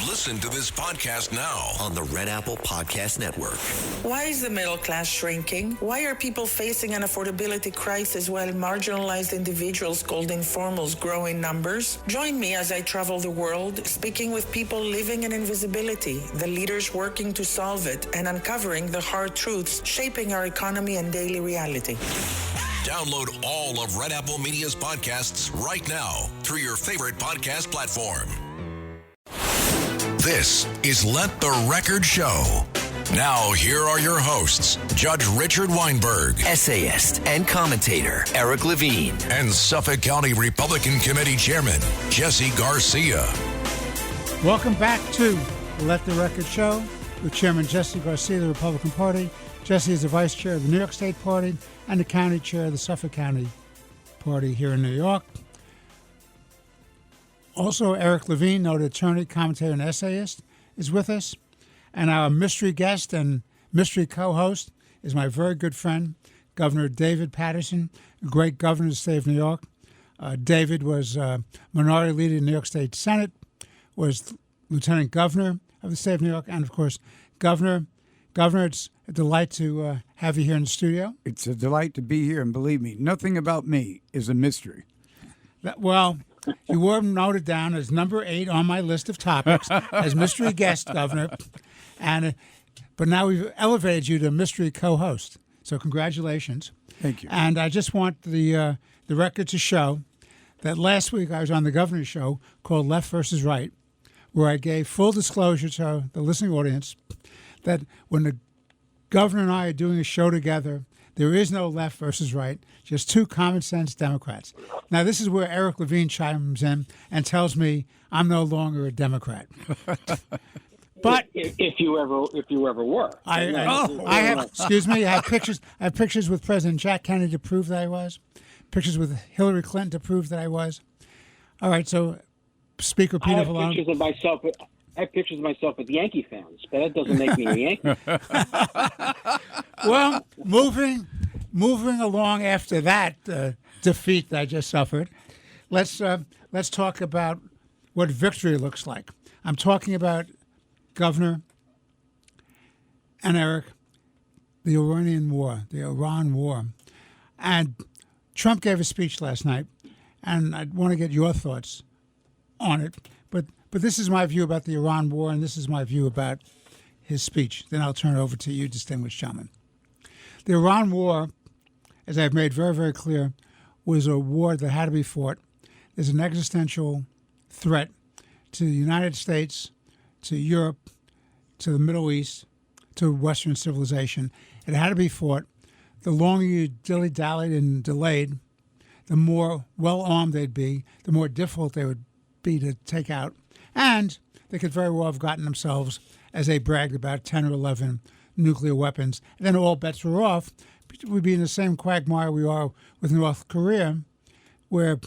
Listen to this podcast now on the Red Apple Podcast Network. Why is the middle class shrinking? Why are people facing an affordability crisis while marginalized individuals called informals grow in numbers? Join me as I travel the world, speaking with people living in invisibility, the leaders working to solve it, and uncovering the hard truths shaping our economy and daily reality. Download all of Red Apple Media's podcasts right now through your favorite podcast platform. This is Let the Record Show. Now, here are your hosts, Judge Richard Weinberg, essayist and commentator Eric Levine, and Suffolk County Republican Committee Chairman Jesse Garcia. Welcome back to Let the Record Show with Chairman Jesse Garcia of the Republican Party. Jesse is the Vice Chair of the New York State Party and the County Chair of the Suffolk County Party here in New York. Also, Eric Levine, noted attorney, commentator, and essayist, is with us. And our mystery guest and mystery co-host is my very good friend, Governor David Paterson, a great governor of the state of New York. David was minority leader in the New York State Senate, was lieutenant governor of the state of New York, and, of course, governor. Governor, it's a delight to have you here in the studio. It's a delight to be here, and believe me, nothing about me is a mystery. Well, you were noted down as number 8 on my list of topics as mystery guest, Governor, but now we've elevated you to mystery co-host. So congratulations. Thank you. And I just want the record to show that last week I was on the governor's show called Left versus Right, where I gave full disclosure to the listening audience that when the governor and I are doing a show together, there is no left versus right, just two common-sense Democrats. Now, this is where Eric Levine chimes in and tells me I'm no longer a Democrat. But if you ever were, I have. Excuse me. I have pictures. I have pictures with President Jack Kennedy to prove that I was. Pictures with Hillary Clinton to prove that I was. All right. So, Speaker Peter Valone. I have pictures of myself with Yankee fans, but that doesn't make me a Yankee. Well, moving along after that defeat that I just suffered, let's talk about what victory looks like. I'm talking about, Governor and Eric, the Iranian war, the Iran war. And Trump gave a speech last night, and I want to get your thoughts on it. But this is my view about the Iran war, and this is my view about his speech. Then I'll turn it over to you, distinguished gentleman. The Iran war, as I've made very, very clear, was a war that had to be fought. There's an existential threat to the United States, to Europe, to the Middle East, to Western civilization. It had to be fought. The longer you dilly-dallied and delayed, the more well-armed they'd be, the more difficult they would be to take out. And they could very well have gotten themselves, as they bragged about, 10 or 11 nuclear weapons. And then all bets were off. We'd be in the same quagmire we are with North Korea, where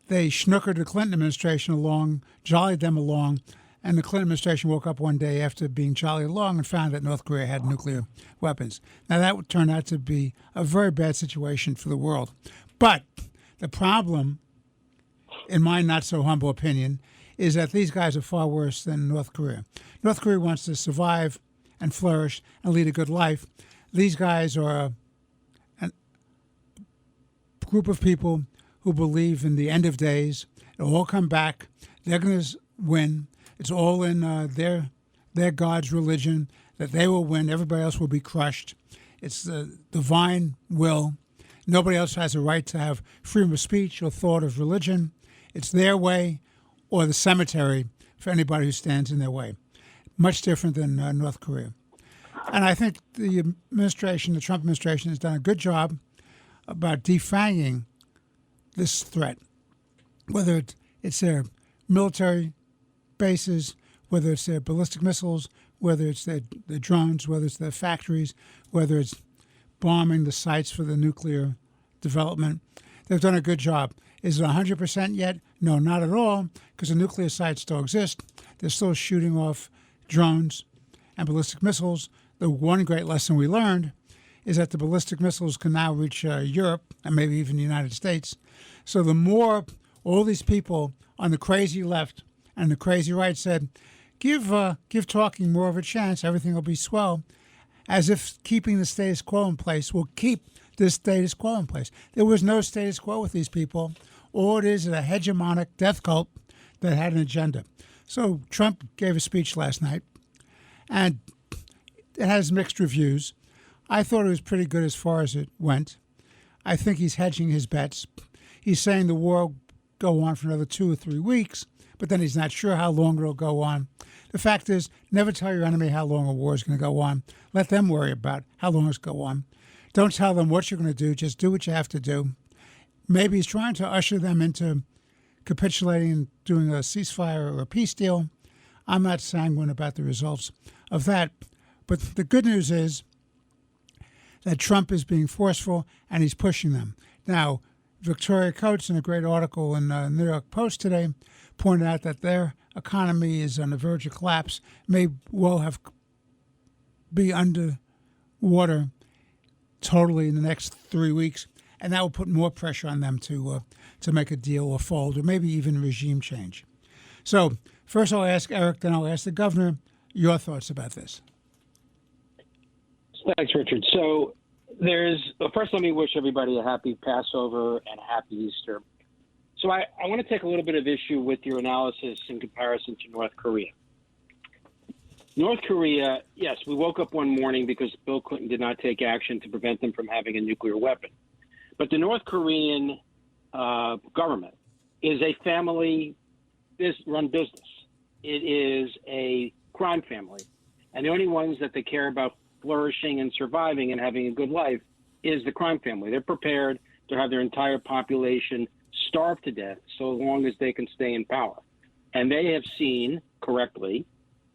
they schnookered the Clinton administration along, jollied them along, and the Clinton administration woke up one day after being jollied along and found that North Korea had nuclear weapons. Now, that would turn out to be a very bad situation for the world. But the problem, in my not-so-humble opinion, is that these guys are far worse than North Korea. North Korea wants to survive and flourish and lead a good life. These guys are a group of people who believe in the end of days. It'll all come back. They're going to win. It's all in their God's religion that they will win. Everybody else will be crushed. It's the divine will. Nobody else has a right to have freedom of speech or thought of religion. It's their way or the cemetery for anybody who stands in their way. Much different than North Korea. And I think the administration, the Trump administration, has done a good job about defanging this threat, whether it's their military bases, whether it's their ballistic missiles, whether it's their drones, whether it's their factories, whether it's bombing the sites for the nuclear development. They've done a good job. Is it 100% yet? No, not at all, because the nuclear sites still exist. They're still shooting off drones and ballistic missiles. The one great lesson we learned is that the ballistic missiles can now reach Europe and maybe even the United States. So the more all these people on the crazy left and the crazy right said, give talking more of a chance. Everything will be swell, as if keeping the status quo in place will keep the status quo in place. There was no status quo with these people. All it is a hegemonic death cult that had an agenda. So Trump gave a speech last night, and it has mixed reviews. I thought it was pretty good as far as it went. I think he's hedging his bets. He's saying the war will go on for another 2 or 3 weeks, but then he's not sure how long it'll go on. The fact is, never tell your enemy how long a war is going to go on. Let them worry about how long it's going to go on. Don't tell them what you're going to do. Just do what you have to do. Maybe he's trying to usher them into capitulating and doing a ceasefire or a peace deal. I'm not sanguine about the results of that. But the good news is that Trump is being forceful and he's pushing them. Now, Victoria Coates, in a great article in the New York Post today, pointed out that their economy is on the verge of collapse, may well be underwater totally in the next 3 weeks, and that will put more pressure on them to make a deal or fold, or maybe even regime change. So first I'll ask Eric, then I'll ask the governor your thoughts about this. Thanks, Richard. So first let me wish everybody a happy Passover and a happy Easter. So I want to take a little bit of issue with your analysis in comparison to North Korea. North Korea, yes, we woke up one morning because Bill Clinton did not take action to prevent them from having a nuclear weapon. But the North Korean government is a family-run business. It is a crime family. And the only ones that they care about flourishing and surviving and having a good life is the crime family. They're prepared to have their entire population starve to death so long as they can stay in power. And they have seen correctly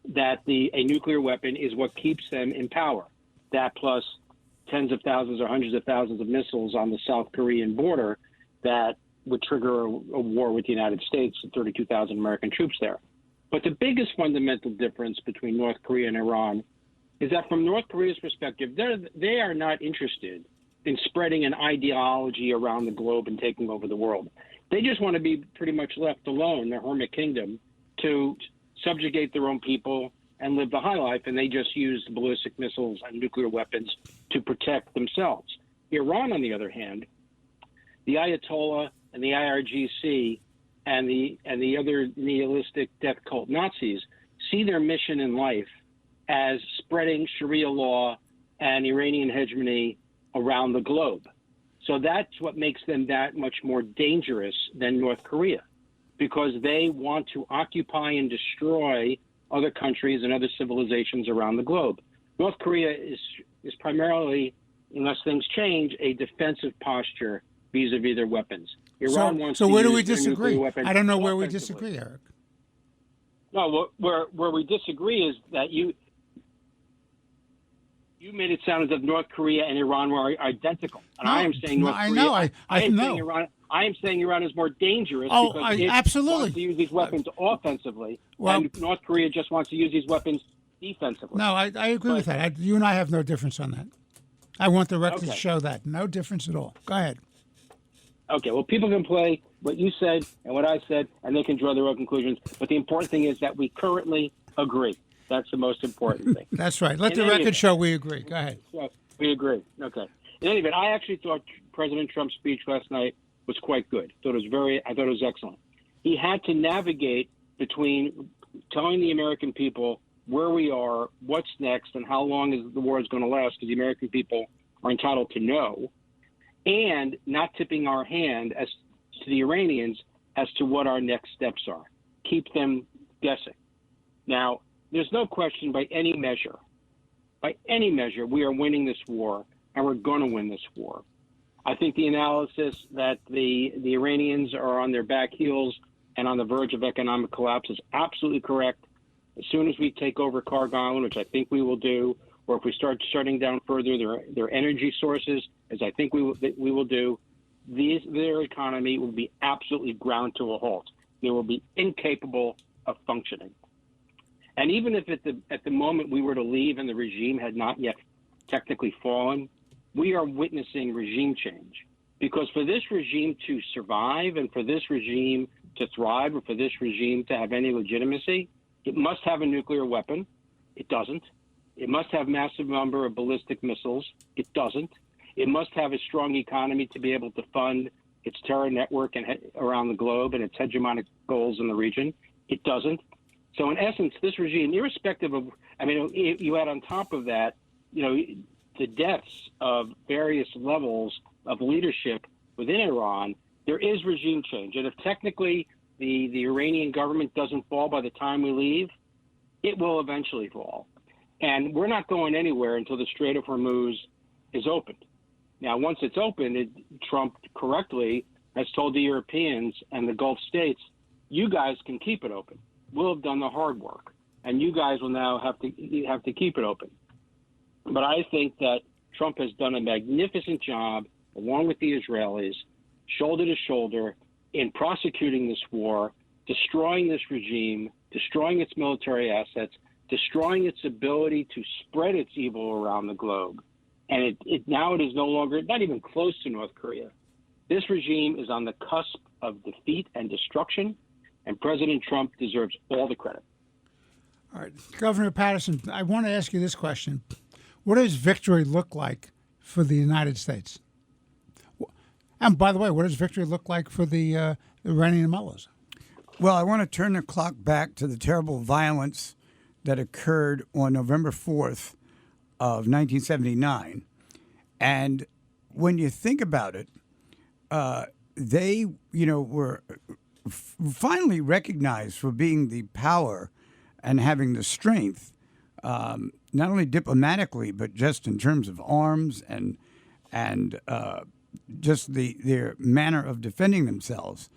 that a nuclear weapon is what keeps them in power. That plus tens of thousands or hundreds of thousands of missiles on the South Korean border that would trigger a war with the United States and 32,000 American troops there. But the biggest fundamental difference between North Korea and Iran is that from North Korea's perspective, they are not interested in spreading an ideology around the globe and taking over the world. They just want to be pretty much left alone, their hermit kingdom, to subjugate their own people and live the high life, and they just use ballistic missiles and nuclear weapons to protect themselves. Iran, on the other hand, the Ayatollah and the IRGC and the other nihilistic death cult Nazis see their mission in life as spreading Sharia law and Iranian hegemony around the globe. So that's what makes them that much more dangerous than North Korea, because they want to occupy and destroy other countries and other civilizations around the globe. North Korea is primarily, unless things change, a defensive posture vis-a-vis their weapons. Iran wants so to where do use we their disagree? nuclear weapons I don't know where we offensively. disagree, Eric. No, where we disagree is that you made it sound as if North Korea and Iran were identical, and I am saying North Korea. I am saying Iran is more dangerous because it absolutely wants to use these weapons offensively, and North Korea just wants to use these weapons defensively. No, I agree with that. You and I have no difference on that. I want the record to show that. No difference at all. Go ahead. Okay, well, people can play what you said and what I said, and they can draw their own conclusions. But the important thing is that we currently agree. That's the most important thing. That's right. Let the record show we agree. Go ahead. So we agree. Okay. In any event, I actually thought President Trump's speech last night was quite good. I thought it was excellent. He had to navigate between telling the American people where we are, what's next, and how long is the war is going to last, because the American people are entitled to know, and not tipping our hand as to the Iranians as to what our next steps are. Keep them guessing. Now, there's no question by any measure, we are winning this war, and we're going to win this war. I think the analysis that the Iranians are on their back heels and on the verge of economic collapse is absolutely correct. As soon as we take over Kharg Island, which I think we will do, or if we start shutting down further their energy sources, as I think we will do, their economy will be absolutely ground to a halt. They will be incapable of functioning. And even if at the moment we were to leave and the regime had not yet technically fallen, we are witnessing regime change. Because for this regime to survive and for this regime to thrive or for this regime to have any legitimacy, It must have a nuclear weapon. It doesn't. It must have massive number of ballistic missiles. It doesn't. It must have a strong economy to be able to fund its terror network and around the globe and its hegemonic goals in the region. It doesn't. So in essence, this regime, irrespective of, you add on top of that, the deaths of various levels of leadership within Iran, there is regime change. And if technically the Iranian government doesn't fall by the time we leave, it will eventually fall. And we're not going anywhere until the Strait of Hormuz is opened. Now, once it's open, Trump correctly has told the Europeans and the Gulf states, you guys can keep it open. We'll have done the hard work, and you guys will now have to keep it open. But I think that Trump has done a magnificent job, along with the Israelis, shoulder to shoulder, in prosecuting this war, destroying this regime, destroying its military assets, destroying its ability to spread its evil around the globe. And now it is no longer, not even close to North Korea. This regime is on the cusp of defeat and destruction, and President Trump deserves all the credit. All right, Governor Patterson, I want to ask you this question. What does victory look like for the United States? And by the way, what does victory look like for the Iranian mullahs? Well, I want to turn the clock back to the terrible violence that occurred on November 4th of 1979. And when you think about it, they, were finally recognized for being the power and having the strength, not only diplomatically, but just in terms of arms and just their manner of defending themselves.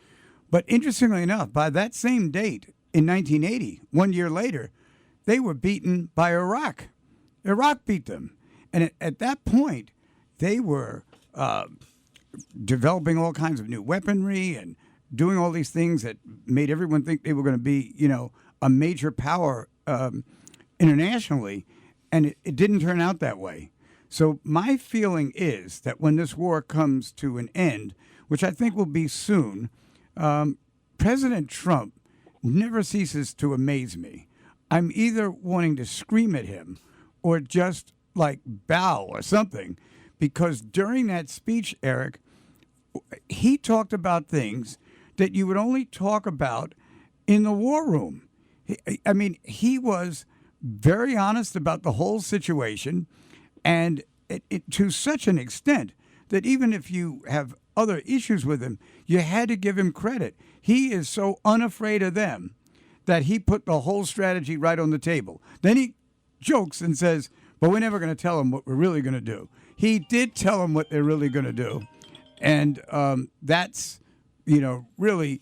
But interestingly enough, by that same date in 1980, 1 year later, they were beaten by Iraq. Iraq beat them. And at that point, they were developing all kinds of new weaponry and doing all these things that made everyone think they were going to be, a major power internationally. And it didn't turn out that way. So my feeling is that when this war comes to an end, which I think will be soon, President Trump never ceases to amaze me. I'm either wanting to scream at him or just bow or something, because during that speech, Eric, he talked about things that you would only talk about in the war room. He was very honest about the whole situation, and it to such an extent that even if you have other issues with him, you had to give him credit. He is so unafraid of them that he put the whole strategy right on the table. Then he jokes and says, but we're never going to tell them what we're really going to do. He did tell them what they're really going to do. And that's, really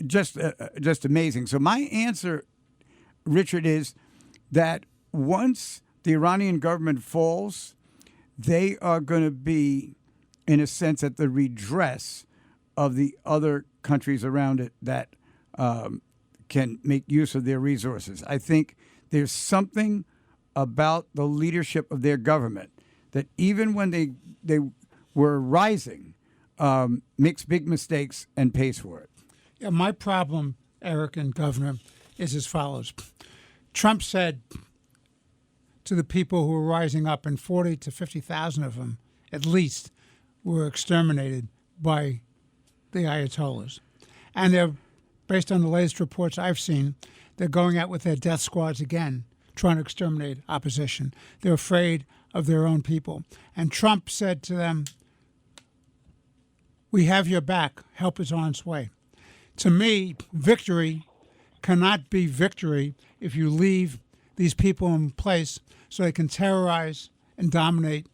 just amazing. So my answer, Richard, is that once the Iranian government falls, they are going to be, in a sense, at the redress of the other countries around it that can make use of their resources. I think there's something about the leadership of their government that even when they were rising, makes big mistakes and pays for it. Yeah, my problem, Eric and Governor, is as follows. Trump said to the people who were rising up, and 40 to 50,000 of them, at least, were exterminated by the Ayatollahs. And they're, based on the latest reports I've seen, they're going out with their death squads again, trying to exterminate opposition. They're afraid of their own people. And Trump said to them, we have your back. Help is on its way. To me, victory cannot be victory if you leave these people in place so they can terrorize and dominate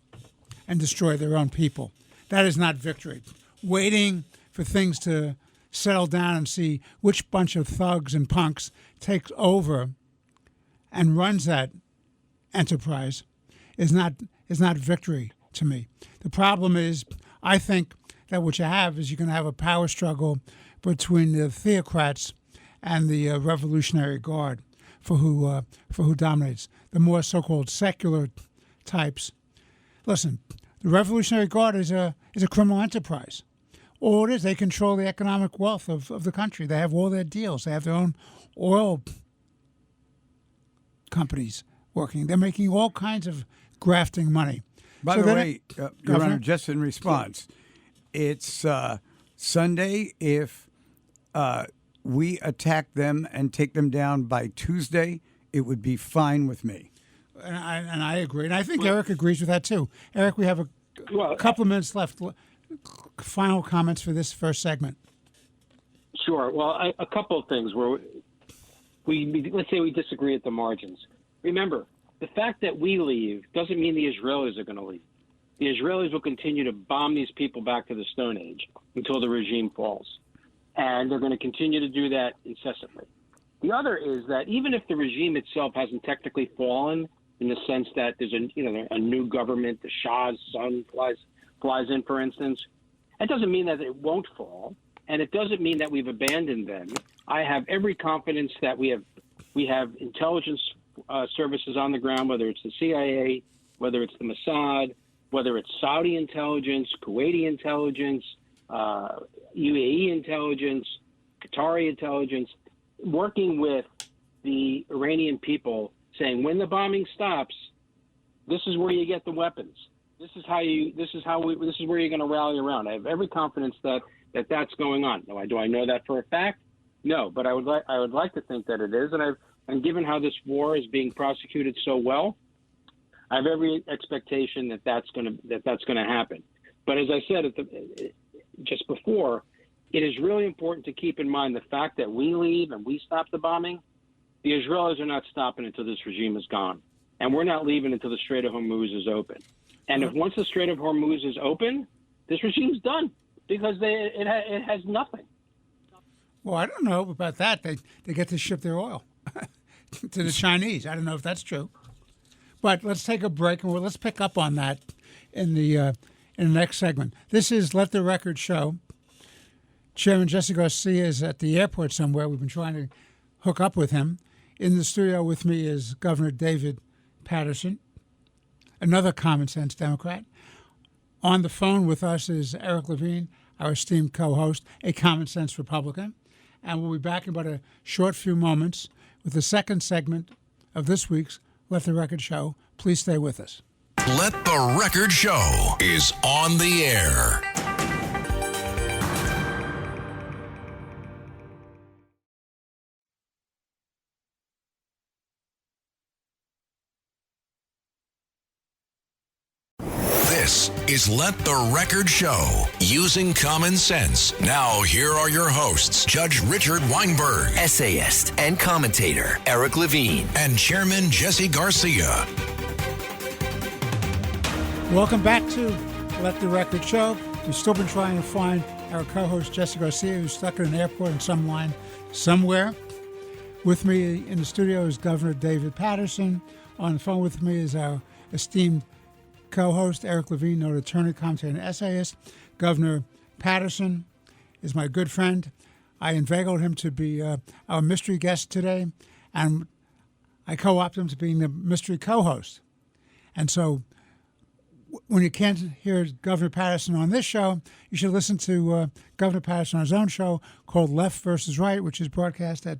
and destroy their own people. That is not victory. Waiting for things to settle down and see which bunch of thugs and punks takes over and runs that enterprise is not victory to me. The problem is, I think that what you have is you're going to have a power struggle between the theocrats and the Revolutionary Guard for who dominates. The more so-called secular types. Listen, the Revolutionary Guard is a criminal enterprise. All it is, they control the economic wealth of the country. They have all their deals. They have their own oil companies working. They're making all kinds of grafting money. By So the then way, Your Governor? Honor, just in response, it's Sunday. If we attack them and take them down by Tuesday, it would be fine with me. And I agree. And I think Eric agrees with that, too. Eric, we have a couple of minutes left. Final comments for this first segment. Sure. Well, a couple of things where let's say we disagree at the margins. Remember, the fact that we leave doesn't mean the Israelis are going to leave. The Israelis will continue to bomb these people back to the Stone Age until the regime falls. And they're going to continue to do that incessantly. The other is that even if the regime itself hasn't technically fallen, in the sense that there's a new government, the Shah's son flies in, for instance, that doesn't mean that it won't fall, and it doesn't mean that we've abandoned them. I have every confidence that we have intelligence services on the ground, whether it's the CIA, whether it's the Mossad, whether it's Saudi intelligence, Kuwaiti intelligence, UAE intelligence, Qatari intelligence, working with the Iranian people, saying when the bombing stops, this is where you get the weapons. This is where you're going to rally around. I have every confidence that that's going on. Now, do I know that for a fact? No, but I would like to think that it is, and given how this war is being prosecuted so well, I have every expectation that that's going to happen. But as I said just before, it is really important to keep in mind the fact that we leave and we stop the bombing. The Israelis are not stopping until this regime is gone, and we're not leaving until the Strait of Hormuz is open. And if once the Strait of Hormuz is open, this regime's done because it has nothing. Well, I don't know about that. They get to ship their oil to the Chinese. I don't know if that's true. But let's take a break, and let's pick up on that in the next segment. This is Let the Record Show. Chairman Jesse Garcia is at the airport somewhere. We've been trying to hook up with him. In the studio with me is Governor David Paterson, another common sense Democrat. On the phone with us is Eric Levine, our esteemed co-host, a common sense Republican. And we'll be back in about a short few moments with the second segment of this week's Let the Record Show. Please stay with us. Let the Record Show is on the air. This is Let the Record Show, using common sense. Now, here are your hosts, Judge Richard Weinberg, Essayist and commentator Eric Levine, and Chairman Jesse Garcia. Welcome back to Let the Record Show. We've still been trying to find our co-host, Jesse Garcia, who's stuck at an airport in some line somewhere. With me in the studio is Governor David Paterson. On the phone with me is our esteemed co-host, Eric Levine, noted attorney, commentator, and essayist. Governor Paterson is my good friend. I inveigled him to be our mystery guest today, and I co-opted him to being the mystery co-host. And so when you can't hear Governor Paterson on this show, you should listen to Governor Paterson on his own show called Left versus Right, which is broadcast at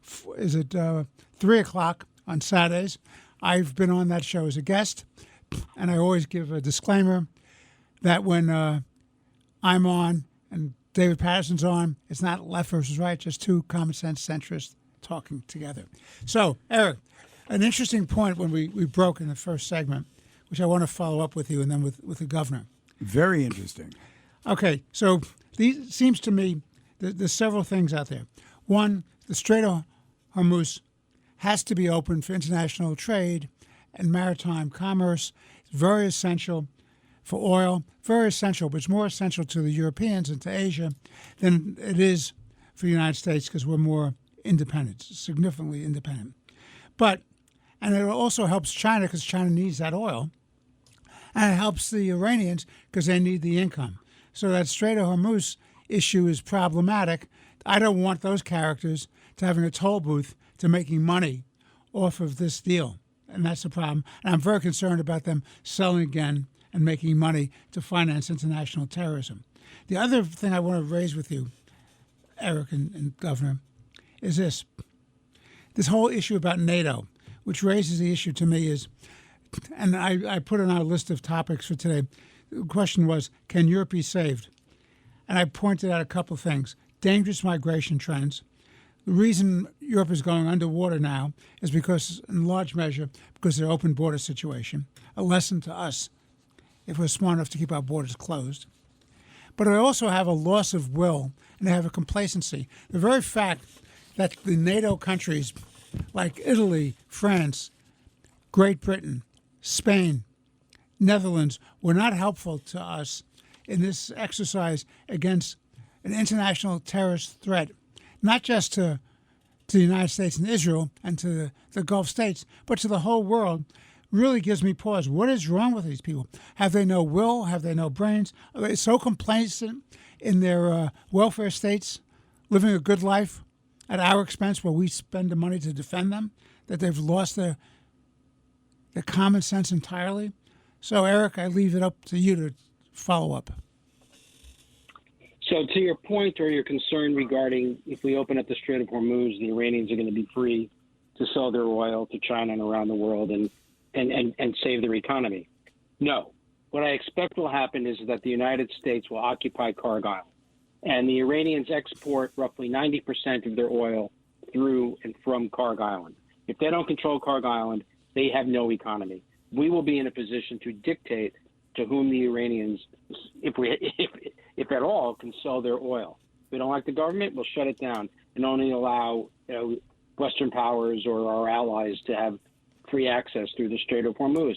3 o'clock on Saturdays. I've been on that show as a guest, and I always give a disclaimer that when I'm on and David Patterson's on, it's not left versus right, just two common sense centrists talking together. So, Eric, an interesting point when we broke in the first segment, which I want to follow up with you and then with the governor. Very interesting. Okay, so these seems to me there's several things out there. One, the Strait of Hormuz has to be open for international trade and maritime commerce. It's very essential for oil, very essential, but it's more essential to the Europeans and to Asia than it is for the United States because we're more independent, significantly independent. And it also helps China because China needs that oil, and it helps the Iranians because they need the income. So that Strait of Hormuz issue is problematic. I don't want those characters to having a toll booth to making money off of this deal. And that's the problem. And I'm very concerned about them selling again and making money to finance international terrorism. The other thing I want to raise with you, Eric and Governor, is this whole issue about NATO, which raises the issue to me is, and I put on our list of topics for today, the question was, can Europe be saved? And I pointed out a couple of things. Dangerous migration trends. The reason Europe is going underwater now is because, in large measure, because of their open border situation. A lesson to us if we're smart enough to keep our borders closed. But I also have a loss of will, and I have a complacency. The very fact that the NATO countries like Italy, France, Great Britain, Spain, Netherlands were not helpful to us in this exercise against an international terrorist threat, not just to the United States and Israel and to the Gulf states, but to the whole world, really gives me pause. What is wrong with these people? Have they no will? Have they no brains? Are they so complacent in their welfare states, living a good life at our expense while we spend the money to defend them, that they've lost their common sense entirely? So, Eric, I leave it up to you to follow up. So to your point or your concern regarding if we open up the Strait of Hormuz, the Iranians are going to be free to sell their oil to China and around the world and save their economy. No. What I expect will happen is that the United States will occupy Kharg Island, and the Iranians export roughly 90% of their oil through and from Kharg Island. If they don't control Kharg Island, they have no economy. We will be in a position to dictate to whom the Iranians, if at all, can sell their oil. If we don't like the government, we'll shut it down and only allow Western powers or our allies to have free access through the Strait of Hormuz.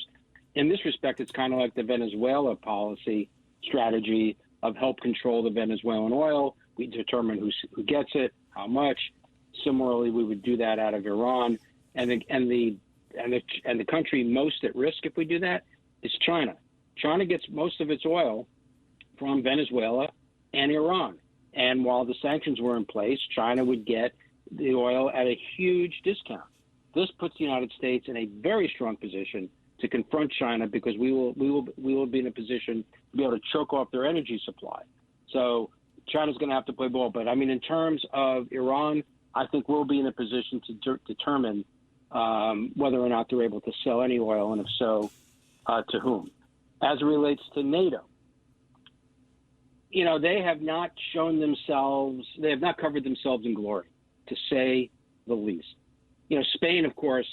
In this respect, it's kind of like the Venezuela policy strategy of help control the Venezuelan oil. We determine who gets it, how much. Similarly, we would do that out of Iran, and the country most at risk if we do that is China. China gets most of its oil from Venezuela and Iran. And while the sanctions were in place, China would get the oil at a huge discount. This puts the United States in a very strong position to confront China because we will be in a position to be able to choke off their energy supply. So China's going to have to play ball. But I mean, in terms of Iran, I think we'll be in a position to determine whether or not they're able to sell any oil, and if so, to whom. As it relates to NATO, they have not shown themselves, they have not covered themselves in glory, to say the least. Spain, of course,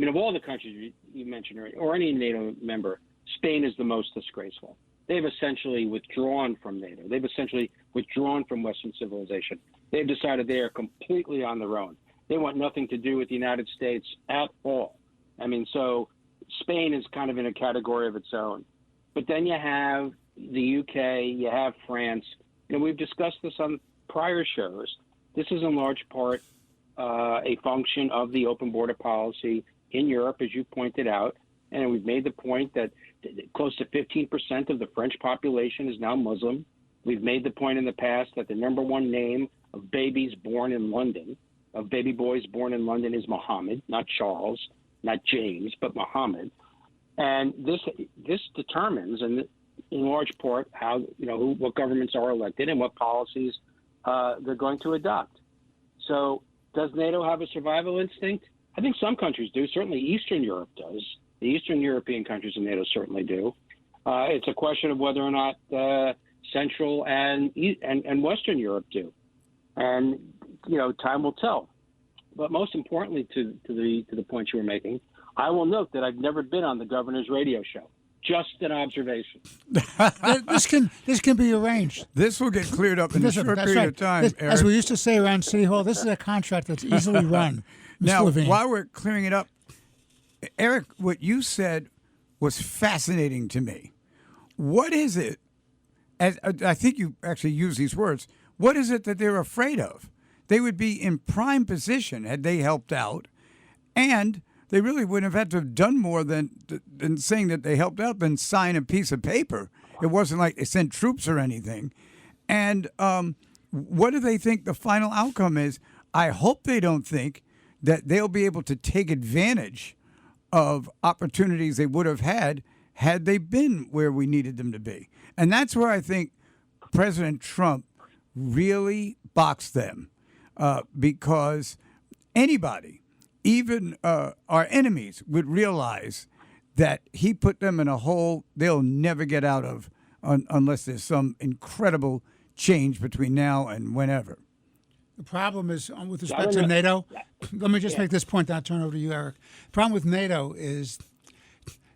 of all the countries you mentioned, or any NATO member, Spain is the most disgraceful. They've essentially withdrawn from NATO. They've essentially withdrawn from Western civilization. They've decided they are completely on their own. They want nothing to do with the United States at all. So Spain is kind of in a category of its own. But then you have the UK, you have France. We've discussed this on prior shows. This is in large part a function of the open border policy in Europe, as you pointed out. And we've made the point that close to 15% of the French population is now Muslim. We've made the point in the past that the number one name of babies born in London, of baby boys born in London, is Mohammed, not Charles, not James, but Mohammed. And this determines, and in large part, how what governments are elected and what policies they're going to adopt. So, does NATO have a survival instinct? I think some countries do. Certainly, Eastern Europe does. The Eastern European countries in NATO certainly do. It's a question of whether or not Central and Western Europe do. And time will tell. But most importantly, to the point you were making, I will note that I've never been on the governor's radio show. Just an observation. This can be arranged. This will get cleared up in a short period of time, Eric. As we used to say around City Hall, this is a contract that's easily run. Now, Levine. while we're clearing it up, Eric, what you said was fascinating to me. What is it, as I think you actually used these words, what is it that they're afraid of? They would be in prime position had they helped out, and they really wouldn't have had to have done more than saying that they helped out than sign a piece of paper. It wasn't like they sent troops or anything. And what do they think the final outcome is? I hope they don't think that they'll be able to take advantage of opportunities they would have had they been where we needed them to be. And that's where I think President Trump really boxed them, because anybody, even our enemies would realize that he put them in a hole they'll never get out of unless there's some incredible change between now and whenever. The problem is, with respect to NATO, let me just make this point, then I'll turn over to you, Eric. The problem with NATO is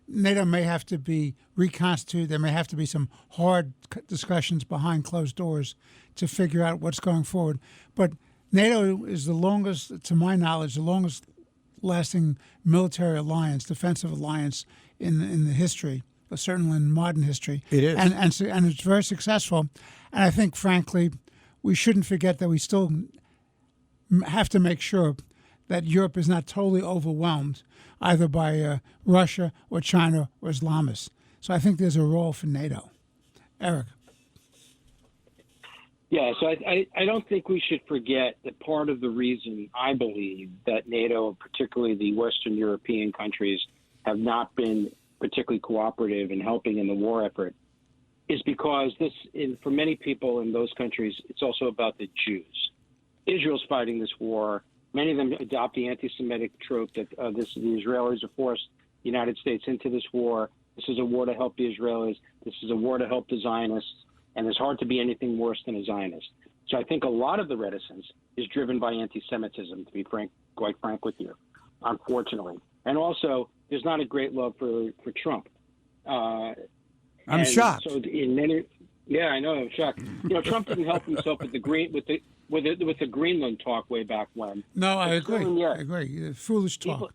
NATO may have to be reconstituted. There may have to be some hard discussions behind closed doors to figure out what's going forward. But NATO is the longest, to my knowledge, the longest lasting military alliance, defensive alliance in the history, certainly in modern history. It is. And it's very successful. And I think, frankly, we shouldn't forget that we still have to make sure that Europe is not totally overwhelmed either by Russia or China or Islamists. So I think there's a role for NATO. Eric. Yeah, so I don't think we should forget that part of the reason I believe that NATO, particularly the Western European countries, have not been particularly cooperative in helping in the war effort is because for many people in those countries, it's also about the Jews. Israel's fighting this war. Many of them adopt the anti-Semitic trope that the Israelis have forced the United States into this war. This is a war to help the Israelis. This is a war to help the Zionists. And it's hard to be anything worse than a Zionist. So I think a lot of the reticence is driven by anti-Semitism, to be quite frank with you, unfortunately. And also, there's not a great love for Trump. I'm shocked. So I know, I'm shocked. Trump didn't help himself with the Greenland talk way back when. No, I agree. I agree. Foolish talk,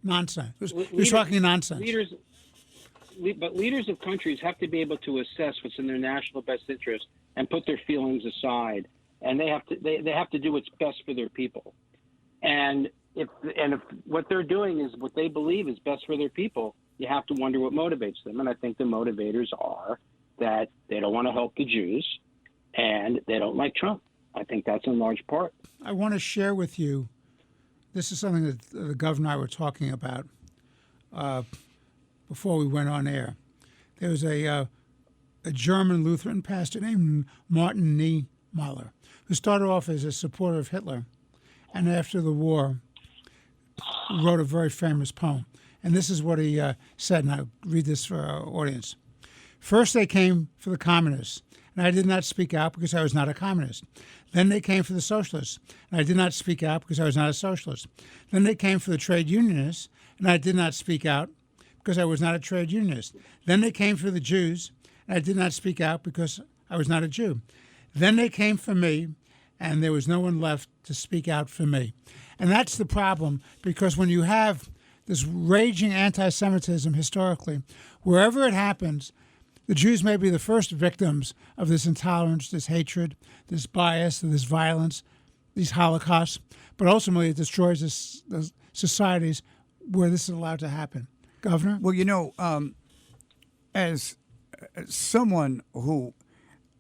nonsense. You're talking nonsense. But leaders of countries have to be able to assess what's in their national best interest and put their feelings aside, and they have to do what's best for their people. And if what they're doing is what they believe is best for their people, you have to wonder what motivates them. And I think the motivators are that they don't want to help the Jews and they don't like Trump. I think that's in large part. I want to share with you, this is something that the governor and I were talking about before we went on air. There was a German Lutheran pastor named Martin Niemöller, who started off as a supporter of Hitler, and after the war wrote a very famous poem. And this is what he said, and I'll read this for our audience. First they came for the communists, and I did not speak out because I was not a communist. Then they came for the socialists, and I did not speak out because I was not a socialist. Then they came for the trade unionists, and I did not speak out because I was not a trade unionist. Then they came for the Jews, and I did not speak out because I was not a Jew. Then they came for me, and there was no one left to speak out for me. And that's the problem, because when you have this raging anti-Semitism historically, wherever it happens, the Jews may be the first victims of this intolerance, this hatred, this bias, this violence, these holocausts, but ultimately it destroys the societies where this is allowed to happen. Governor? Well, as someone who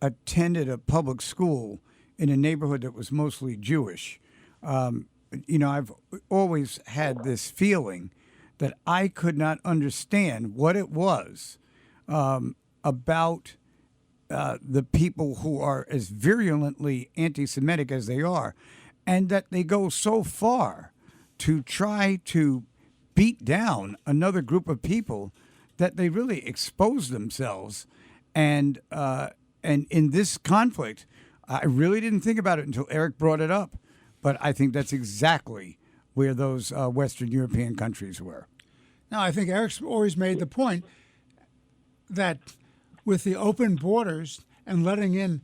attended a public school in a neighborhood that was mostly Jewish, I've always had this feeling that I could not understand what it was about the people who are as virulently anti-Semitic as they are, and that they go so far to try to beat down another group of people that they really expose themselves. And in this conflict, I really didn't think about it until Eric brought it up, but I think that's exactly where those Western European countries were. No, I think Eric's always made the point that with the open borders and letting in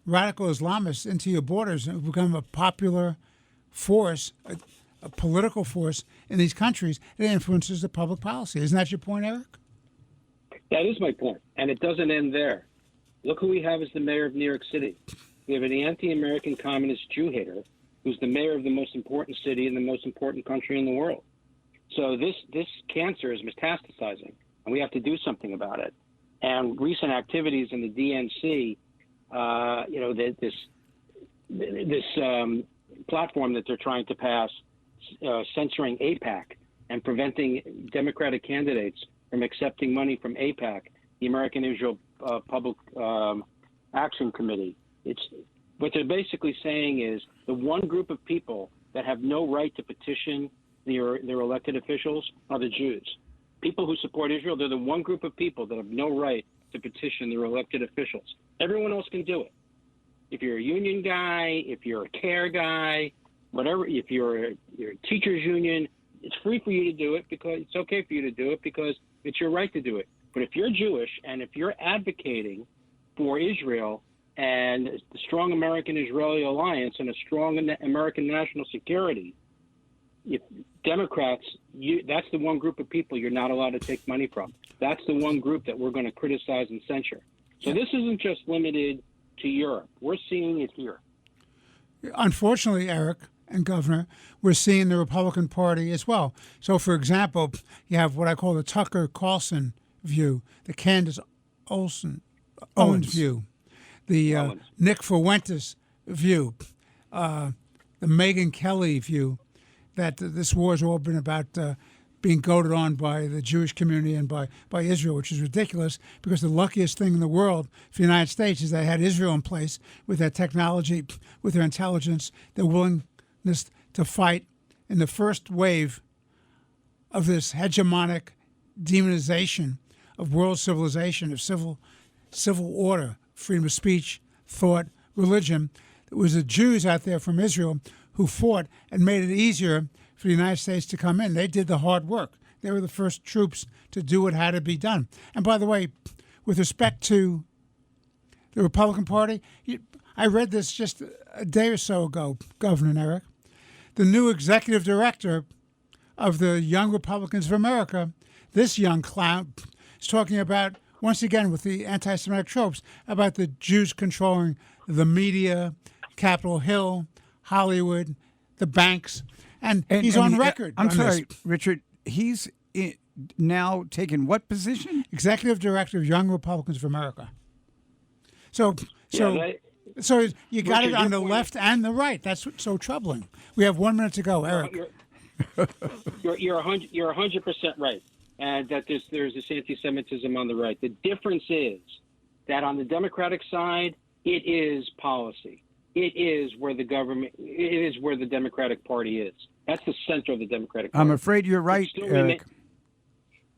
radical Islamists into your borders, it will become a popular force, a political force in these countries. It influences the public policy. Isn't that your point, Eric? That is my point, and it doesn't end there. Look who we have as the mayor of New York City. We have an anti-American communist Jew hater who's the mayor of the most important city in the most important country in the world. So this cancer is metastasizing, and we have to do something about it. And recent activities in the DNC, this platform that they're trying to pass, censoring AIPAC and preventing Democratic candidates from accepting money from AIPAC, the American Israel Public Action Committee. What they're basically saying is the one group of people that have no right to petition their elected officials are the Jews. People who support Israel, they're the one group of people that have no right to petition their elected officials. Everyone else can do it. If you're a union guy, if you're a care guy, whatever, if you're a teachers union, it's free for you to do it because it's okay for you to do it because it's your right to do it. But if you're Jewish and if you're advocating for Israel and the strong American-Israeli alliance and a strong American national security, if Democrats, that's the one group of people you're not allowed to take money from. That's the one group that we're going to criticize and censure. So this isn't just limited to Europe. We're seeing it here. Unfortunately, Eric and Governor, we're seeing the Republican Party as well. So, for example, you have what I call the Tucker Carlson view, the Candace Owens view, the Nick Fuentes view, the Megyn Kelly view, that this war has all been about being goaded on by the Jewish community and by Israel, which is ridiculous because the luckiest thing in the world for the United States is they had Israel in place with their technology, with their intelligence, their willingness to fight in the first wave of this hegemonic demonization of world civilization, of civil order, freedom of speech, thought, religion. It was the Jews out there from Israel who fought and made it easier for the United States to come in. They did the hard work. They were the first troops to do what had to be done. And by the way, with respect to the Republican Party, I read this just a day or so ago, Governor Eric. The new executive director of the Young Republicans of America, this young clown, is talking about, once again with the anti-Semitic tropes, about the Jews controlling the media, Capitol Hill, Hollywood, the banks, and he's on record. I'm sorry, Richard. He's now taken what position? Executive Director of Young Republicans of America. So you got it on the left and the right. That's what's so troubling. We have 1 minute to go, Eric. You're 100% right, and that there's this anti-Semitism on the right. The difference is that on the Democratic side, it is policy. It is where the government. It is where the Democratic Party is. That's the center of the Democratic Party. I'm afraid you're right, Eric.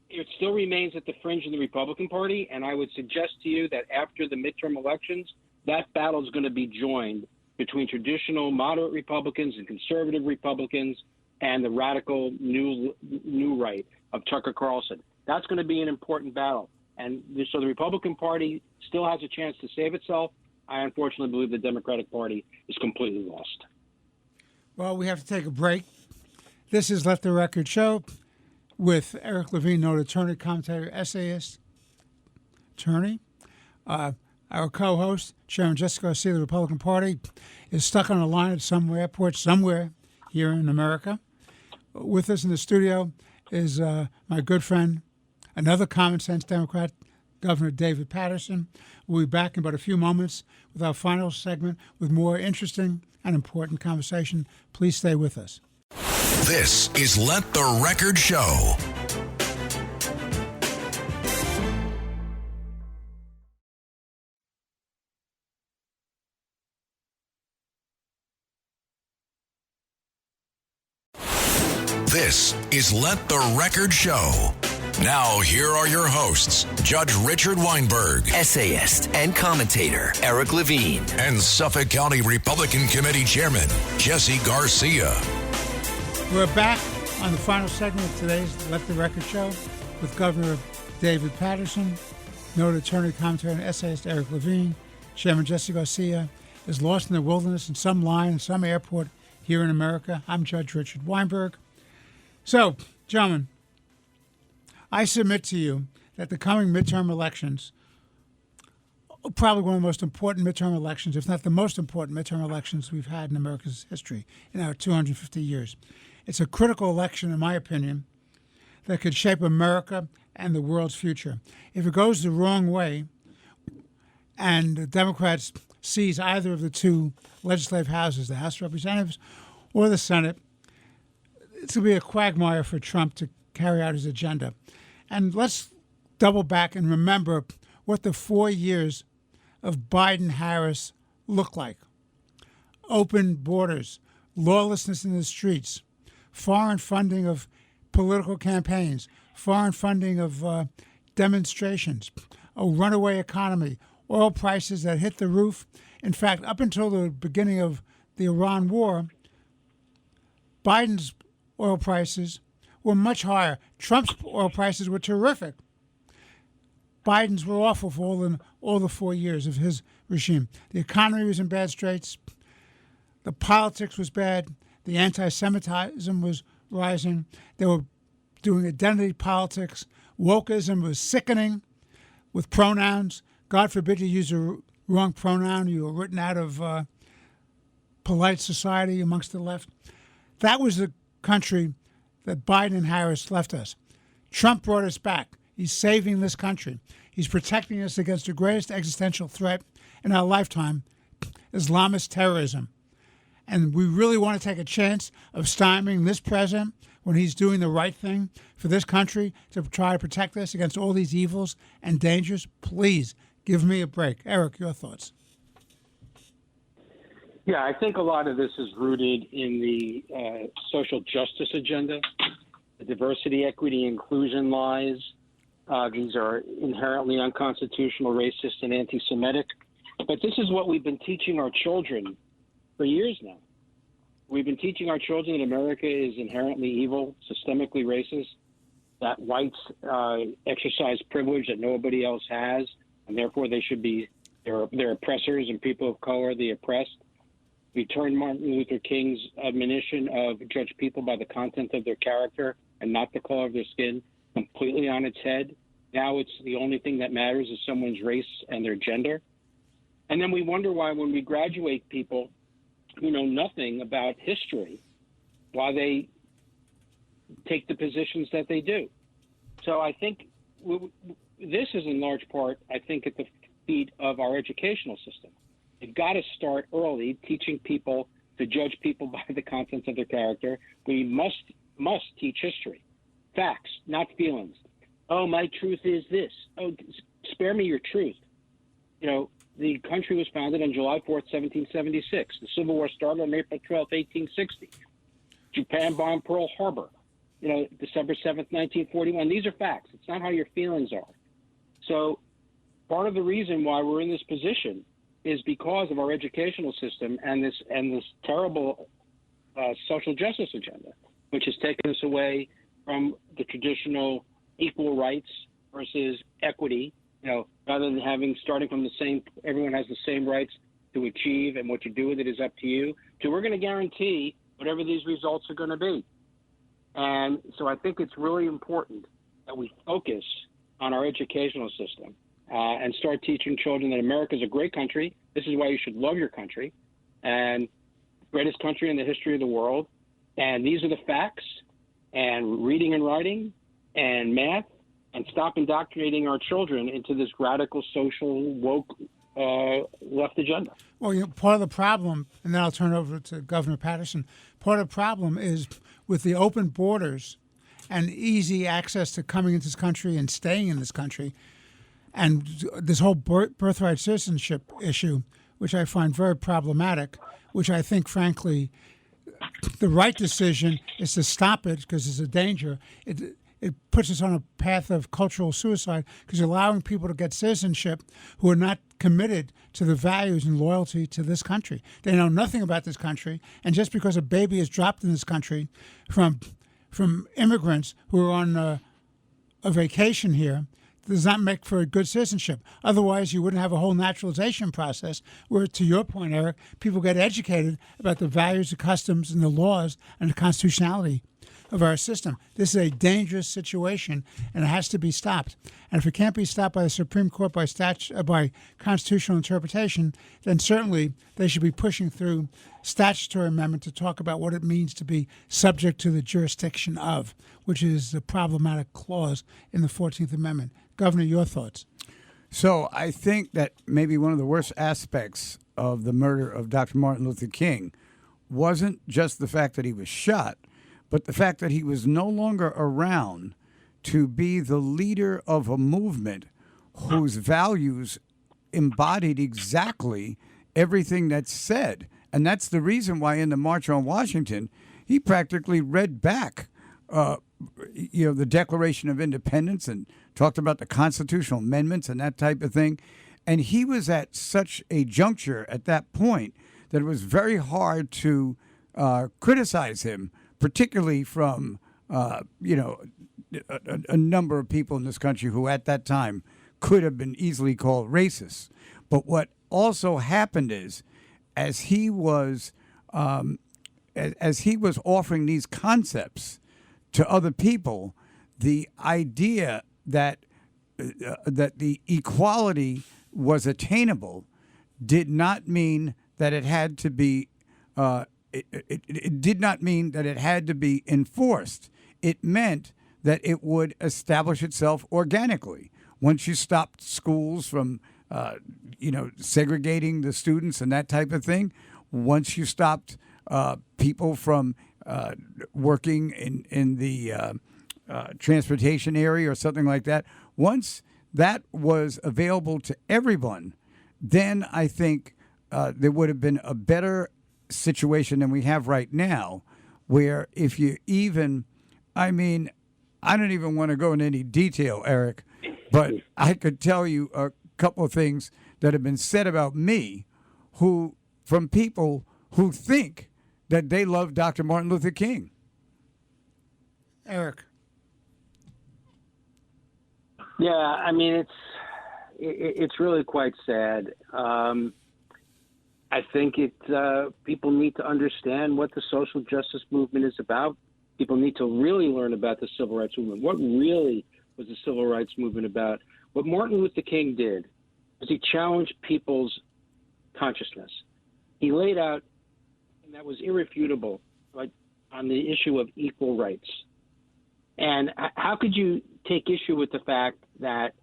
It still remains at the fringe of the Republican Party, and I would suggest to you that after the midterm elections, that battle is going to be joined between traditional moderate Republicans and conservative Republicans and the radical new right of Tucker Carlson. That's going to be an important battle. And so the Republican Party still has a chance to save itself. I unfortunately believe the Democratic Party is completely lost. Well, we have to take a break. This is Let the Record Show with Eric Levine, noted attorney, commentator, essayist, attorney. Our co-host, Chairman Jessica Garcia of the Republican Party, is stuck on a line at some airport somewhere here in America. With us in the studio is my good friend, another common sense Democrat, Governor David Paterson. We'll be back in about a few moments with our final segment with more interesting and important conversation. Please stay with us. This is Let the Record Show. This is Let the Record Show. Now, here are your hosts, Judge Richard Weinberg, Essayist and commentator Eric Levine, and Suffolk County Republican Committee Chairman Jesse Garcia. We're back on the final segment of today's Let the Record Show with Governor David Paterson, noted attorney, commentator, and essayist Eric Levine. Chairman Jesse Garcia is lost in the wilderness in some line in some airport here in America. I'm Judge Richard Weinberg. So, gentlemen, I submit to you that the coming midterm elections, probably one of the most important midterm elections, if not the most important midterm elections we've had in America's history in our 250 years. It's a critical election, in my opinion, that could shape America and the world's future. If it goes the wrong way and the Democrats seize either of the two legislative houses, the House of Representatives or the Senate, it's going to be a quagmire for Trump to carry out his agenda. And let's double back and remember what the 4 years of Biden-Harris looked like. Open borders, lawlessness in the streets, foreign funding of political campaigns, foreign funding of demonstrations, a runaway economy, oil prices that hit the roof. In fact, up until the beginning of the Iran war, Biden's oil prices were much higher. Trump's oil prices were terrific. Biden's were awful for all the 4 years of his regime. The economy was in bad straits. The politics was bad. The anti-Semitism was rising. They were doing identity politics. Wokeism was sickening with pronouns. God forbid you use a wrong pronoun. You were written out of polite society amongst the left. That was the country that Biden and Harris left us. Trump brought us back. He's saving this country. He's protecting us against the greatest existential threat in our lifetime, Islamist terrorism. And we really want to take a chance of stymieing this president when he's doing the right thing for this country to try to protect us against all these evils and dangers. Please give me a break. Eric, your thoughts. Yeah, I think a lot of this is rooted in the social justice agenda, the diversity, equity, inclusion lies. These are inherently unconstitutional, racist, and anti-Semitic. But this is what we've been teaching our children for years now. We've been teaching our children that America is inherently evil, systemically racist, that whites exercise privilege that nobody else has, and therefore they should be they're oppressors, and people of color are the oppressed. We turned Martin Luther King's admonition of judge people by the content of their character and not the color of their skin completely on its head. Now it's the only thing that matters is someone's race and their gender. And then we wonder why when we graduate people who know nothing about history, why they take the positions that they do. So I think this is in large part, I think, at the feet of our educational system. You've got to start early teaching people to judge people by the contents of their character. We must teach history, facts, not feelings. Oh, my truth is this. Oh, spare me your truth. You know, the country was founded on July 4th, 1776. The Civil War started on April 12th, 1860. Japan bombed Pearl Harbor, December 7th, 1941. These are facts. It's not how your feelings are. So part of the reason why we're in this position is because of our educational system and this terrible social justice agenda, which has taken us away from the traditional equal rights versus equity. Rather than starting from the same, everyone has the same rights to achieve, and what you do with it is up to you. So we're going to guarantee whatever these results are going to be. And so I think it's really important that we focus on our educational system and start teaching children that America is a great country. This is why you should love your country, and greatest country in the history of the world. And these are the facts, and reading and writing and math, and stop indoctrinating our children into this radical social woke left agenda. Well, part of the problem, and then I'll turn it over to Governor Patterson, part of the problem is with the open borders and easy access to coming into this country and staying in this country, and this whole birthright citizenship issue, which I find very problematic, which I think, frankly, the right decision is to stop it because it's a danger. It puts us on a path of cultural suicide because you're allowing people to get citizenship who are not committed to the values and loyalty to this country. They know nothing about this country, and just because a baby is dropped in this country from immigrants who are on a vacation here does not make for a good citizenship. Otherwise, you wouldn't have a whole naturalization process where, to your point, Eric, people get educated about the values, the customs, and the laws and the constitutionality of our system. This is a dangerous situation, and it has to be stopped. And if it can't be stopped by the Supreme Court by constitutional interpretation, then certainly they should be pushing through statutory amendment to talk about what it means to be subject to the jurisdiction of, which is the problematic clause in the 14th Amendment. Governor, your thoughts? So I think that maybe one of the worst aspects of the murder of Dr. Martin Luther King wasn't just the fact that he was shot, but the fact that he was no longer around to be the leader of a movement whose values embodied exactly everything that's said. And that's the reason why in the March on Washington, he practically read back, the Declaration of Independence and talked about the constitutional amendments and that type of thing. And he was at such a juncture at that point that it was very hard to criticize him, particularly from, a number of people in this country who at that time could have been easily called racist. But what also happened is, as he was offering these concepts to other people, the idea that the equality was attainable did not mean that it had to be. It did not mean that it had to be enforced. It meant that it would establish itself organically. Once you stopped schools from, segregating the students and that type of thing, once you stopped people from working in the transportation area or something like that, once that was available to everyone, then I think there would have been a better situation than we have right now, where if you even, I don't even want to go into any detail, Eric, but I could tell you a couple of things that have been said about me from people who think that they love Dr. Martin Luther King. Eric. Yeah, it's really quite sad. I think people need to understand what the social justice movement is about. People need to really learn about the civil rights movement. What really was the civil rights movement about? What Martin Luther King did was he challenged people's consciousness. He laid out, and that was irrefutable, on the issue of equal rights. And how could you take issue with the fact that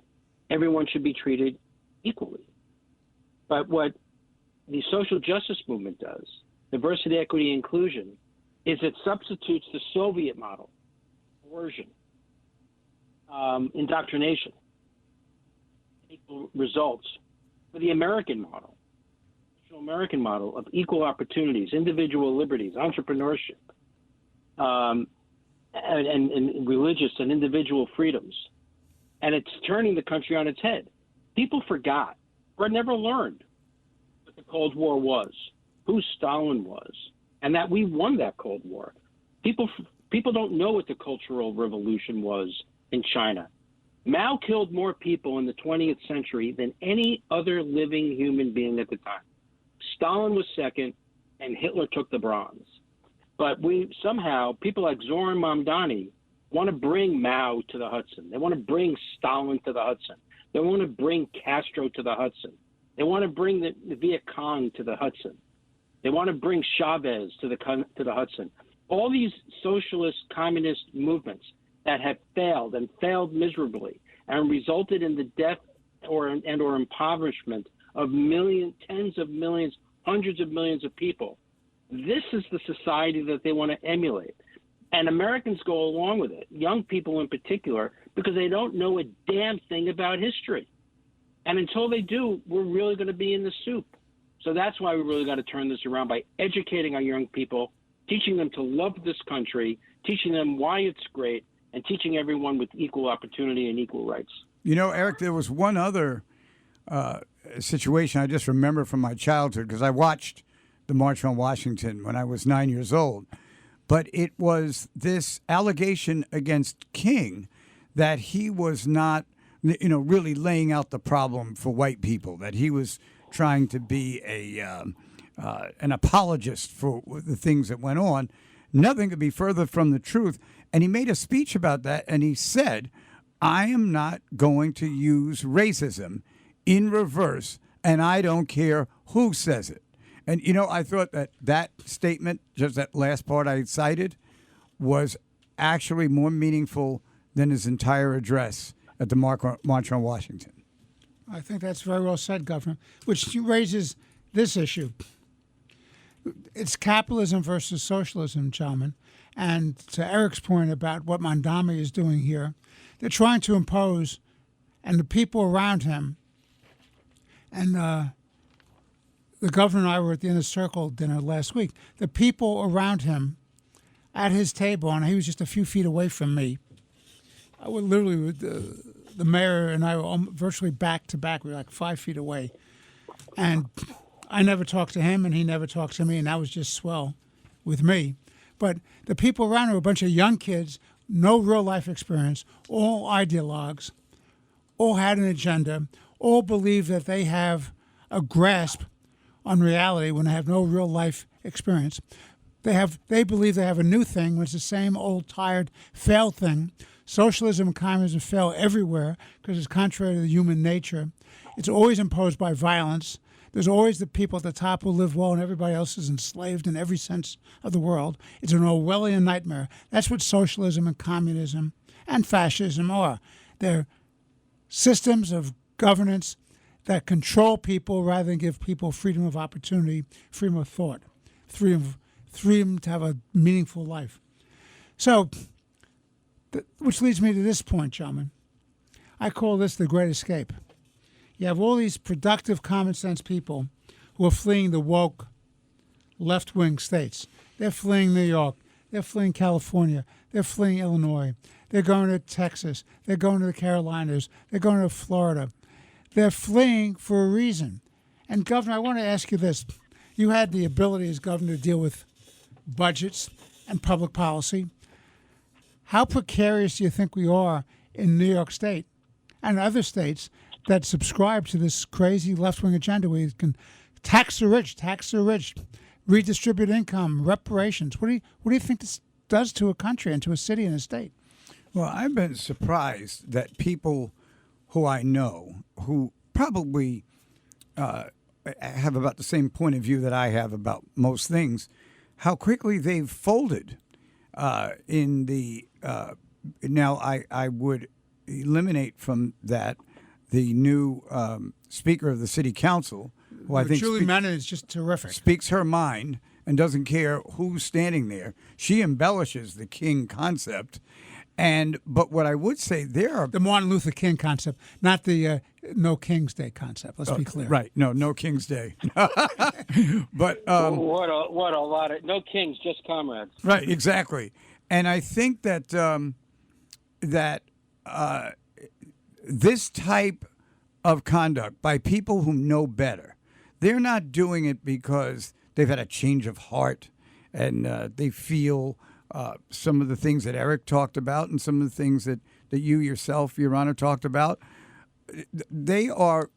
everyone should be treated equally? But what the social justice movement does, diversity, equity, inclusion, is it substitutes the Soviet model, coercion, indoctrination, equal results, for the American model, American model of equal opportunities, individual liberties, entrepreneurship, and religious and individual freedoms. And it's turning the country on its head. People forgot or never learned what the Cold War was, who Stalin was, and that we won that Cold War. People don't know what the Cultural Revolution was in China. Mao killed more people in the 20th century than any other living human being at the time. Stalin was second, and Hitler took the bronze. But people like Zoran Mamdani want to bring Mao to the Hudson. They want to bring Stalin to the Hudson. They want to bring Castro to the Hudson. They want to bring the Viet Cong to the Hudson. They want to bring Chavez to the Hudson. All these socialist communist movements that have failed and failed miserably and resulted in the death or impoverishment of millions, tens of millions, hundreds of millions of people. This is the society that they want to emulate. And Americans go along with it, young people in particular, because they don't know a damn thing about history. And until they do, we're really going to be in the soup. So that's why we really got to turn this around by educating our young people, teaching them to love this country, teaching them why it's great, and teaching everyone with equal opportunity and equal rights. You know, Eric, there was one other situation I just remember from my childhood, because I watched the March on Washington when I was 9 years old. But it was this allegation against King that he was not, really laying out the problem for white people, that he was trying to be an apologist for the things that went on. Nothing could be further from the truth. And he made a speech about that, and he said, I am not going to use racism in reverse, and I don't care who says it. And, I thought that statement, just that last part I cited, was actually more meaningful than his entire address at the March on Washington. I think that's very well said, Governor, which raises this issue. It's capitalism versus socialism, gentlemen. And to Eric's point about what Mamdani is doing here, they're trying to impose, and the people around him, and the governor and I were at the Inner Circle dinner last week, the people around him at his table, and he was just a few feet away from me. I would literally, the mayor and I were virtually back to back. We were like 5 feet away. And I never talked to him, and he never talked to me, and that was just swell with me. But the people around him were a bunch of young kids, no real life experience, all ideologues, all had an agenda, all believe that they have a grasp on reality when they have no real life experience. They believe they have a new thing when it's the same old, tired, failed thing. Socialism and communism fail everywhere because it's contrary to the human nature. It's always imposed by violence. There's always the people at the top who live well and everybody else is enslaved in every sense of the world. It's an Orwellian nightmare. That's what socialism and communism and fascism are. They're systems of governance that control people rather than give people freedom of opportunity, freedom of thought, freedom to have a meaningful life. So, which leads me to this point, gentlemen. I call this the Great Escape. You have all these productive, common sense people who are fleeing the woke left-wing states. They're fleeing New York. They're fleeing California. They're fleeing Illinois. They're going to Texas. They're going to the Carolinas. They're going to Florida. They're fleeing for a reason. And, Governor, I want to ask you this. You had the ability as governor to deal with budgets and public policy. How precarious do you think we are in New York State and other states that subscribe to this crazy left-wing agenda where you can tax the rich, redistribute income, reparations? What do you think this does to a country and to a city and a state? Well, I've been surprised that people who I know, who probably have about the same point of view that I have about most things, how quickly they've folded in the now I would eliminate from that the new Speaker of the City Council, who I think Julie Menon is just terrific. Speaks her mind and doesn't care who's standing there. She embellishes the king concept. But what I would say, there are the Martin Luther King concept, not the No King's Day concept. Let's be clear. Right? No King's Day. But what a lot of no kings, just comrades. Right, exactly. And I think that this type of conduct by people who know better, they're not doing it because they've had a change of heart and they feel. Some of the things that Eric talked about and some of the things that you yourself, Your Honor, talked about, they are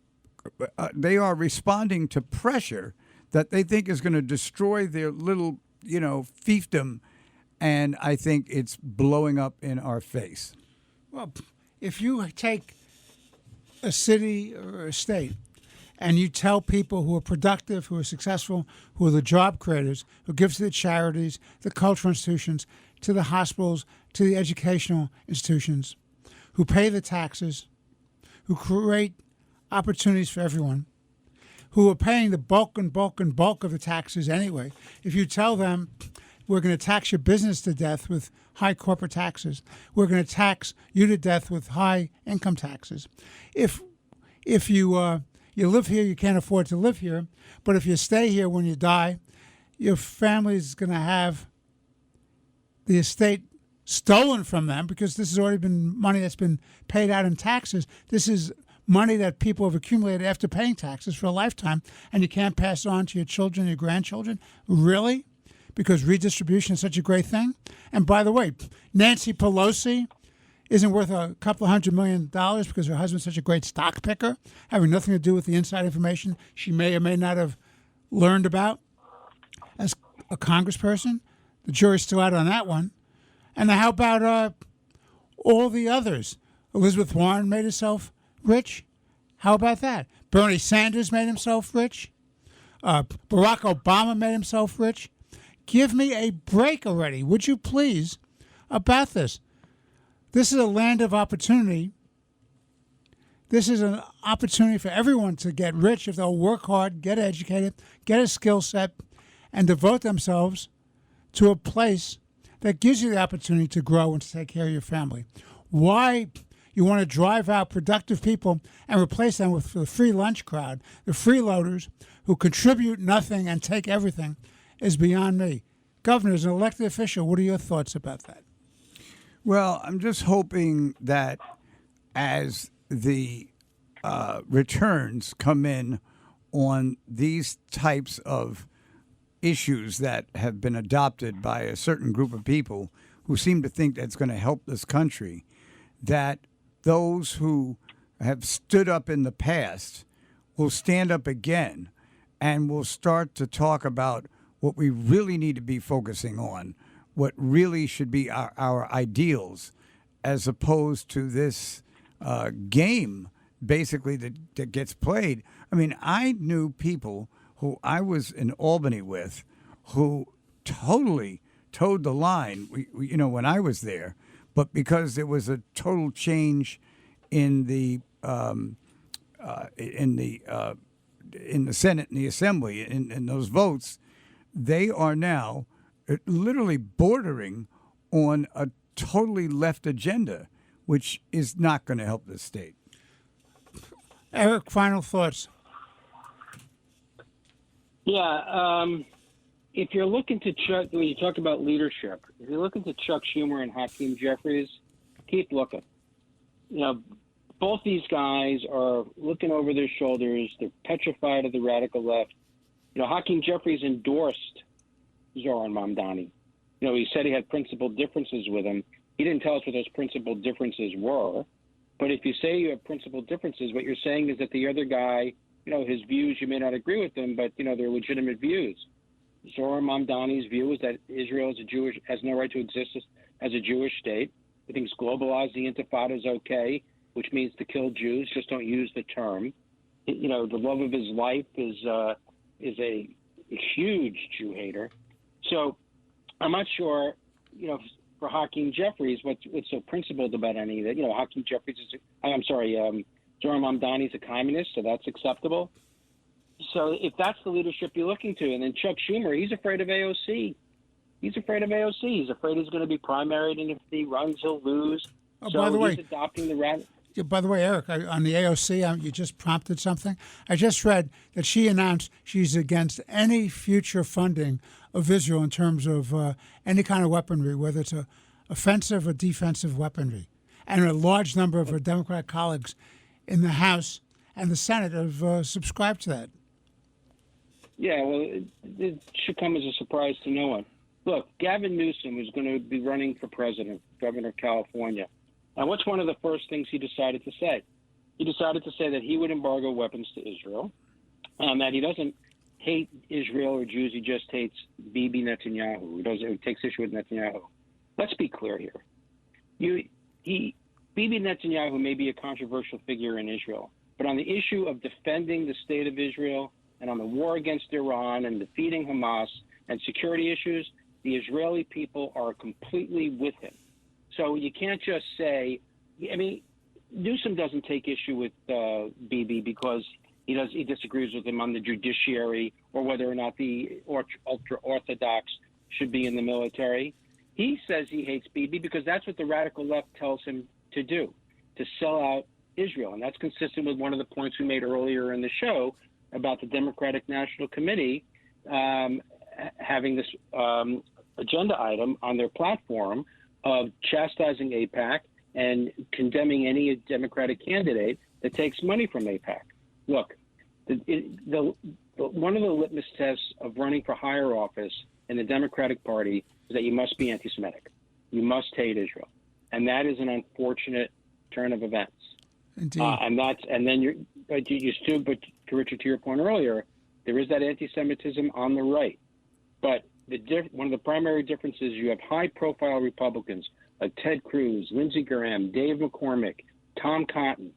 responding to pressure that they think is going to destroy their little, fiefdom, and I think it's blowing up in our face. Well, if you take a city or a state and you tell people who are productive, who are successful, who are the job creators, who give to the charities, the cultural institutions, to the hospitals, to the educational institutions, who pay the taxes, who create opportunities for everyone, who are paying the bulk of the taxes anyway. If you tell them, we're going to tax your business to death with high corporate taxes, we're going to tax you to death with high income taxes. If you live here, you can't afford to live here. But if you stay here when you die, your family's going to have the estate stolen from them because this has already been money that's been paid out in taxes. This is money that people have accumulated after paying taxes for a lifetime, and you can't pass it on to your children, your grandchildren. Really? Because redistribution is such a great thing? And by the way, Nancy Pelosi isn't worth a couple of $100 million because her husband's such a great stock picker, having nothing to do with the inside information she may or may not have learned about as a congressperson. The jury's still out on that one. And how about all the others? Elizabeth Warren made herself rich. How about that? Bernie Sanders made himself rich. Barack Obama made himself rich. Give me a break already, would you please, about this. This is a land of opportunity. This is an opportunity for everyone to get rich if they'll work hard, get educated, get a skill set, and devote themselves to a place that gives you the opportunity to grow and to take care of your family. Why you want to drive out productive people and replace them with the free lunch crowd, the freeloaders who contribute nothing and take everything, is beyond me. governor, as an elected official, what are your thoughts about that? Well, I'm just hoping that as the returns come in on these types of issues that have been adopted by a certain group of people who seem to think that's going to help this country, that those who have stood up in the past will stand up again and will start to talk about what we really need to be focusing on, what really should be our ideals, as opposed to this game, basically, that gets played. I mean, I knew people who I was in Albany with who totally towed the line, when I was there, but because there was a total change in the Senate and the Assembly in those votes, they are now literally bordering on a totally left agenda, which is not going to help this state. Eric, final thoughts. Yeah, if you're looking to Chuck, when you talk about leadership, if you're looking to Chuck Schumer and Hakeem Jeffries, keep looking. Both these guys are looking over their shoulders. They're petrified of the radical left. Hakeem Jeffries endorsed Zoran Mamdani. He said he had principal differences with him. He didn't tell us what those principal differences were. But if you say you have principal differences, what you're saying is that the other guy, his views, you may not agree with them, but, they're legitimate views. Zoran Mamdani's view is that Israel has no right to exist as a Jewish state. He thinks globalize the Intifada is okay, which means to kill Jews. Just don't use the term. The love of his life is a huge Jew hater. So I'm not sure, for Hakeem Jeffries, what's so principled about any of that. Hakeem Jeffries Zoran Mamdani's a communist, so that's acceptable. So if that's the leadership you're looking to, and then Chuck Schumer, he's afraid of AOC. He's afraid he's afraid he's going to be primaried, and if he runs, he'll lose. Oh, so by the way, he's adopting the by the way, Eric, on the AOC, you just prompted something. I just read that she announced she's against any future funding of Israel in terms of any kind of weaponry, whether it's offensive or defensive weaponry. And a large number of her Democratic colleagues in the House and the Senate have subscribed to that. Yeah, well, it should come as a surprise to no one. Look, Gavin Newsom is going to be running for president, governor of California. And what's one of the first things he decided to say? He decided to say that he would embargo weapons to Israel, that he doesn't hate Israel or Jews, he just hates Bibi Netanyahu. He takes issue with Netanyahu. Let's be clear here. Bibi Netanyahu may be a controversial figure in Israel, but on the issue of defending the state of Israel and on the war against Iran and defeating Hamas and security issues, the Israeli people are completely with him. So you can't just say, Newsom doesn't take issue with Bibi because he disagrees with him on the judiciary or whether or not the ultra-Orthodox should be in the military. He says he hates Bibi because that's what the radical left tells him to do, to sell out Israel. And that's consistent with one of the points we made earlier in the show about the Democratic National Committee having this agenda item on their platform of chastising AIPAC and condemning any Democratic candidate that takes money from AIPAC. Look, one of the litmus tests of running for higher office in the Democratic Party is that you must be anti-Semitic. You must hate Israel. And that is an unfortunate turn of events. Indeed. But to Richard, to your point earlier, there is that anti-Semitism on the right. But one of the primary differences, you have high-profile Republicans like Ted Cruz, Lindsey Graham, Dave McCormick, Tom Cotton,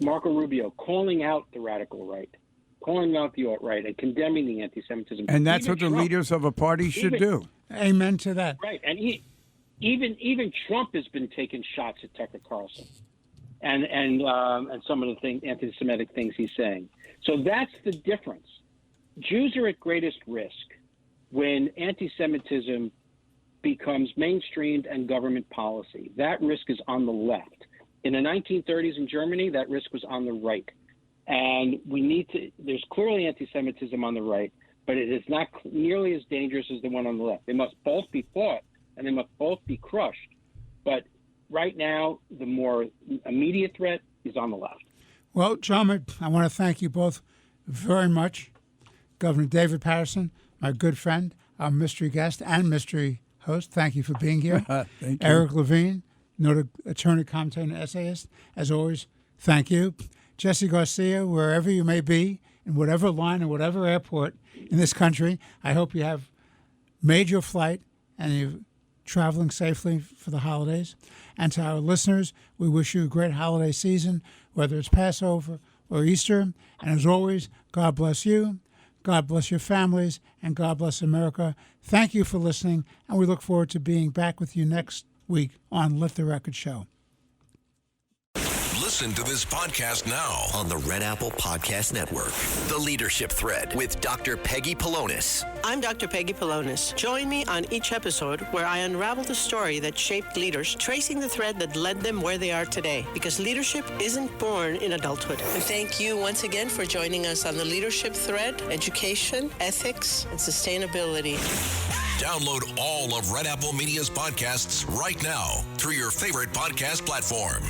Marco Rubio calling out the radical right, calling out the alt-right and condemning the anti-Semitism. And that's what the leaders of a party should do. Amen to that. Right. And even Trump has been taking shots at Tucker Carlson and some of the anti-Semitic things he's saying. So that's the difference. Jews are at greatest risk when anti-Semitism becomes mainstreamed and government policy. That risk is on the left. In the 1930s in Germany, that risk was on the right. And there's clearly anti-Semitism on the right, but it is not nearly as dangerous as the one on the left. They must both be fought, and they must both be crushed. But right now, the more immediate threat is on the left. Well, gentlemen, I want to thank you both very much. Governor David Patterson, my good friend, our mystery guest and mystery host, thank you for being here. Thank you. Eric Levine, noted attorney, commentator, and essayist, as always, thank you. Jesse Garcia, wherever you may be, in whatever line or whatever airport in this country, I hope you have made your flight and you're traveling safely for the holidays. And to our listeners, we wish you a great holiday season, whether it's Passover or Easter. And as always, God bless you, God bless your families, and God bless America. Thank you for listening, and we look forward to being back with you next week on Let the Record Show. Listen to this podcast now On the Red Apple Podcast Network. The Leadership Thread with Dr. Peggy Polonis. I'm Dr. Peggy Polonis. Join me on each episode where I unravel the story that shaped leaders, tracing the thread that led them where they are today. Because leadership isn't born in adulthood. And thank you once again for joining us on the Leadership Thread, education, ethics, and sustainability. Download all of Red Apple Media's podcasts right now through your favorite podcast platform.